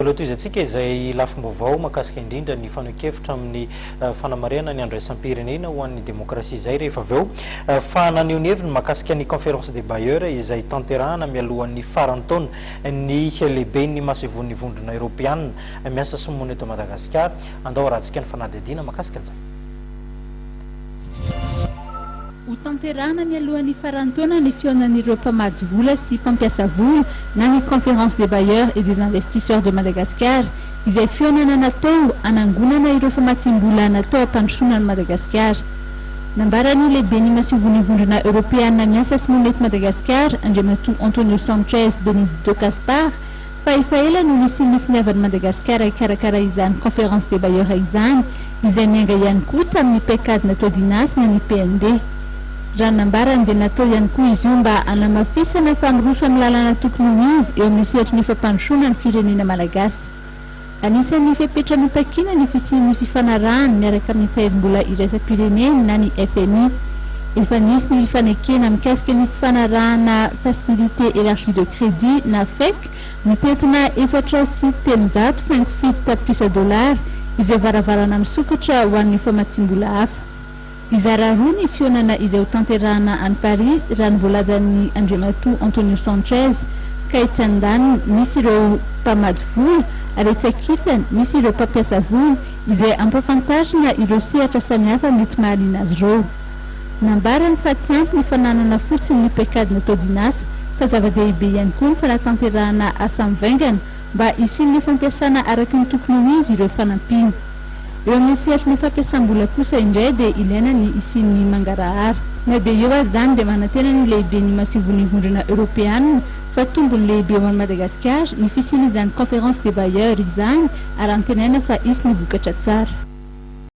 Loto izatsika izay lafim-baovao mahakasika indrindra ny fanan-kevitra amin'ny fanamarihana ny andraisam-pirenena ho an'ny demokrasia izay rehefa avy eo fa naneho ny heviny mahakasika ny conférence des bailleurs izay tanterahana mialohan'ny farantaona ny lehiben'ny masevon'ny vondrona Europiana miasa somona eto Madagasikara andao rahantsika ny fanadihadiana mahakasika an'izay. Ho tanterahana mialohan'ny farantaona ny fionan'ireo mpamady vola sy mpampiasa vola na ny conférence des bailleurs et des investisseurs de Madagascar izay fionana natao anangonana ireo famatsim-bola natao ampandrosoana ny Madagasikara. Nambarany lehiben'ny masevon'ny vondrona Europiana miasa somona eto Madagasikara Andriamatoa Antonio Sanchez Benedito Gaspar fa efa ela no nisy ny finiavan'i Madagasikara hikarakara izany conférence des bailleurs izany izay mianga ihany koa tamin'ny pecade natao dinasina ny PND. Raha nambarany dia natao ihany koa izy io mba hanamafisana famoroso amin'ny lalana tokony ho izy eo amin'ny sehatry ny fampandrosoana ny firenena malagasy. Anisan'ny fepetra notakiana ny fisian'ny fifanarahany miaraka amin'ny taherim-bola iraisam-pirenena na ny FMI. Efa nisy ny fifanekena mikasika ny fifanarahana facilité élargie de crédit na FEC mitentina 4,8 francs tapisa dollara izay varavarana misokatra ho an'ny famatsim-bola hafa. Izara roa ny fionana izay ho tanterahana any Paris raha ny voalazan'ny Andriamatoa Antonio Sanchez ka etsy andany misy ireo mpamady vola ary etsy ankilany misy ireo mpampiasa vola izay ampafantarina ireo sehatra samihafa mety mahaliana azy ireo. Nambarany fa tsy ampy ny fananana fotsiny ny pecade natao dinasa fa zava-dehibe ihany koa ny fanatanterahana asa mivaingana mba isian'ny fampiasana araky ny tokony ho izy ireo fanampiny. Eo amin'ny sehatry ny fampiasam-bola kosa indray dia ilaina ny isian'ny mangarahara. Na dia eo azy zany dia manantena ny lehiben'ny masevon'ny vondrona Europiana fa tombony lehibe ho an'i Madagasikara ny fisian'izany conférence des bailleurs izany ary antenaina fa isy ny vokatra tsara.